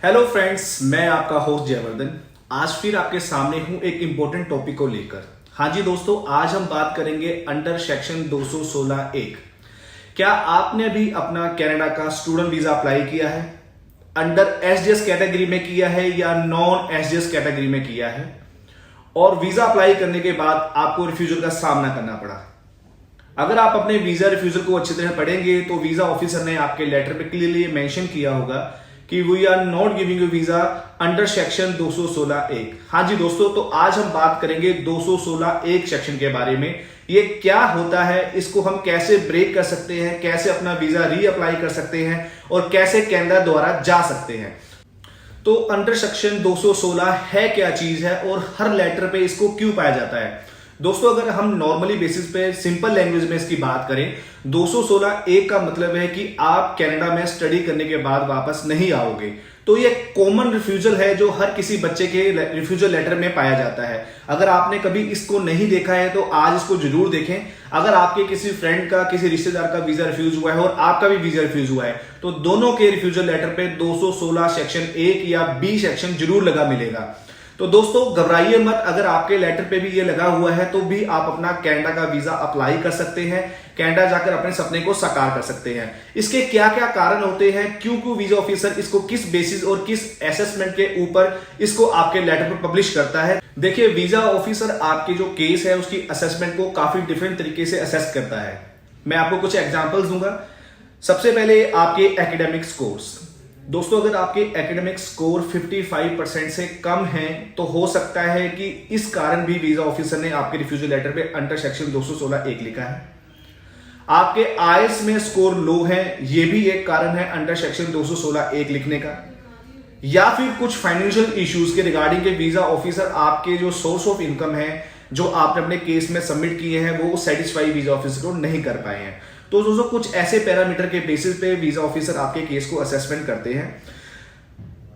Hello friends, मैं आपका host Jaivardhan आज फिर आपके सामने हूं एक इंपॉर्टेंट टॉपिक को लेकर। हाँ जी दोस्तों, आज हम बात करेंगे अंडर सेक्शन 216(1). क्या आपने भी अपना कनाडा का स्टूडेंट वीजा अप्लाई किया है? अंडर एसडीएस कैटेगरी में किया है या नॉन एसडीएस कैटेगरी में किया है? और वीजा अप्लाई करने के बाद आपको रिफ्यूजल का सामना करना पड़ा। अगर आप अपने वीजा रिफ्यूजल को अच्छी तरह पढ़ेंगे तो वीजा ऑफिसर ने आपके लेटर पे क्लियरली मेंशन किया होगा कि we are not giving you visa under section 216(1). हाँ जी दोस्तों, तो आज हम बात करेंगे 216(1) सेक्शन के बारे में। ये क्या होता है, इसको हम कैसे ब्रेक कर सकते हैं, कैसे अपना वीजा रीअप्लाई कर सकते हैं और कैसे कनाडा द्वारा जा सकते हैं। तो अंडर सेक्शन 216 है क्या चीज है और हर लेटर पे इसको क्यों पाया जाता है? दोस्तों, अगर हम नॉर्मली बेसिस पे सिंपल लैंग्वेज में इसकी बात करें, 216(1) का मतलब है कि आप कनाडा में स्टडी करने के बाद वापस नहीं आओगे। तो ये कॉमन रिफ्यूजल है जो हर किसी बच्चे के रिफ्यूजल लेटर में पाया जाता है। अगर आपने कभी इसको नहीं देखा है तो आज इसको जरूर देखें। अगर आपके किसी फ्रेंड का, किसी रिश्तेदार का वीजा रिफ्यूज हुआ है और आपका भी वीजा रिफ्यूज हुआ है तो दोनों के रिफ्यूजल लेटर पे 216 सेक्शन 1 या बी सेक्शन जरूर लगा मिलेगा। तो दोस्तों घबराइए मत, अगर आपके लेटर पे भी ये लगा हुआ है तो भी आप अपना कनाडा का वीजा अप्लाई कर सकते हैं, कनाडा जाकर अपने सपने को साकार कर सकते हैं। इसके क्या क्या कारण होते हैं, क्यों वीजा ऑफिसर इसको किस बेसिस और किस असेसमेंट के ऊपर इसको आपके लेटर पर पब्लिश करता है। देखिए, वीजा ऑफिसर आपके जो केस है उसकी असेसमेंट को काफी डिफरेंट तरीके से असेस करता है। मैं आपको कुछ एग्जाम्पल्स दूंगा। सबसे पहले आपके एकेडमिक स्कोर्स। दोस्तों, अगर आपके एकेडमिक स्कोर 55% से कम है तो हो सकता है कि इस कारण भी वीजा ऑफिसर ने आपके रिफ्यूजल लेटर पे अंडर सेक्शन 216(1) लिखा है। आपके आईएलटीएस में स्कोर लो है, यह भी एक कारण है अंडर सेक्शन 216(1) लिखने का। या फिर कुछ फाइनेंशियल इश्यूज के रिगार्डिंग के वीजा ऑफिसर आपके जो सोर्स ऑफ इनकम है जो आपने अपने केस में सबमिट किए हैं वो सेटिस्फाई वीजा ऑफिसर को नहीं कर पाए हैं। तो दोस्तों कुछ ऐसे पैरामीटर के बेसिस पे वीजा ऑफिसर आपके केस को असेसमेंट करते हैं।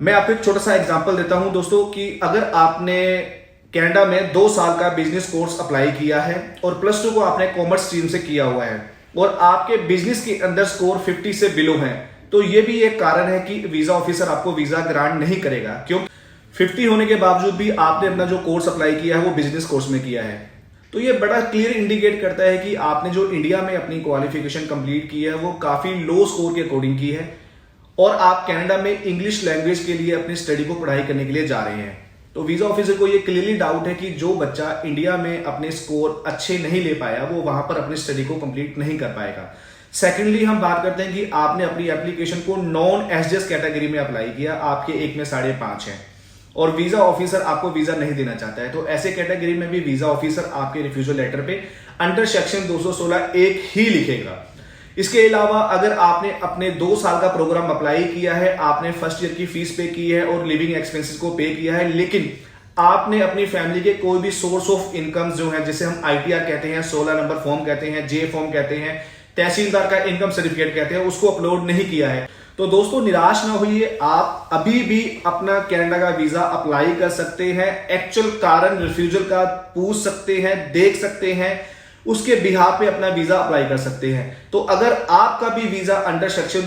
मैं आपको एक छोटा सा एग्जांपल देता हूं दोस्तों कि अगर आपने कनाडा में 2 साल का बिजनेस कोर्स अप्लाई किया है और +2 को आपने कॉमर्स स्ट्रीम से किया हुआ है और आपके बिजनेस के अंदर स्कोर 50 से बिलो है, तो यह भी एक कारण है कि वीजा ऑफिसर आपको वीजा ग्रांट नहीं करेगा। क्यों? 50 होने के बावजूद भी आपने अपना जो कोर्स अप्लाई किया है वो बिजनेस कोर्स में किया है। तो ये बड़ा क्लियर इंडिकेट करता है कि आपने जो इंडिया में अपनी क्वालिफिकेशन कंप्लीट की है वो काफी लो स्कोर के अकॉर्डिंग की है और आप कनाडा में इंग्लिश लैंग्वेज के लिए अपनी स्टडी को पढ़ाई करने के लिए जा रहे हैं। तो वीजा ऑफिसर को ये क्लियरली डाउट है कि जो बच्चा इंडिया में अपने स्कोर अच्छे नहीं ले पाया वो वहां पर अपनी स्टडी को कंप्लीट नहीं कर पाएगा। सेकेंडली हम बात करते हैं कि आपने अपनी एप्लीकेशन को नॉन एसडीएस कैटेगरी में अप्लाई किया, आपके 1 में 5.5 है और वीजा ऑफिसर आपको वीजा नहीं देना चाहता है, तो ऐसे कैटेगरी में भी वीजा ऑफिसर आपके रिफ्यूजल लेटर पे अंडर सेक्शन 216(1) ही लिखेगा। इसके अलावा अगर आपने अपने 2 साल का प्रोग्राम अप्लाई किया है, आपने फर्स्ट ईयर की फीस पे की है और लिविंग एक्सपेंसेस को पे किया है, लेकिन आपने अपनी फैमिली के कोई भी सोर्स ऑफ इनकम जो है, जिसे हम ITR कहते हैं, 16 नंबर फॉर्म कहते हैं, J फॉर्म कहते हैं, तहसीलदार का इनकम सर्टिफिकेट कहते हैं, उसको अपलोड नहीं किया है, तो दोस्तों निराश ना होइए, आप अभी भी अपना कनाडा का वीजा अप्लाई कर सकते हैं। एक्चुअल कारण रिफ्यूजल का पूछ सकते हैं, देख सकते हैं, उसके बिहाफ पे अपना वीजा अप्लाई कर सकते हैं। तो अगर आपका भी वीजा अंडर सेक्शन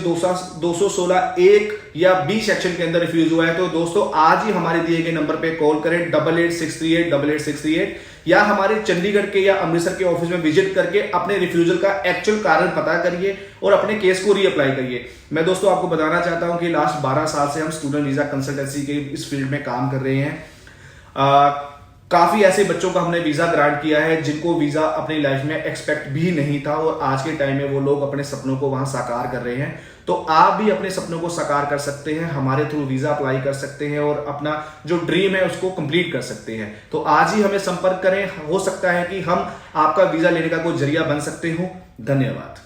216(1) या बी सेक्शन के अंदर रिफ्यूज हुआ है तो दोस्तों आज ही हमारे दिए गए नंबर पे कॉल करें 8863888638 या हमारे चंडीगढ़ के या अमृतसर के ऑफिस में विजिट करके अपने रिफ्यूजल का एक्चुअल कारण पता करिए और अपने केस को रीअप्लाई करिए। मैं दोस्तों आपको बताना चाहता हूं कि लास्ट 12 साल से हम स्टूडेंट वीजा कंसल्टेंसी के इस फील्ड में काम कर रहे हैं। काफी ऐसे बच्चों का हमने वीजा ग्रांट किया है जिनको वीजा अपनी लाइफ में एक्सपेक्ट भी नहीं था और आज के टाइम में वो लोग अपने सपनों को वहां साकार कर रहे हैं। तो आप भी अपने सपनों को साकार कर सकते हैं, हमारे थ्रू वीजा अप्लाई कर सकते हैं और अपना जो ड्रीम है उसको कंप्लीट कर सकते हैं। तो आज ही हमें संपर्क करें, हो सकता है कि हम आपका वीजा लेने का कोई जरिया बन सकते हो। धन्यवाद।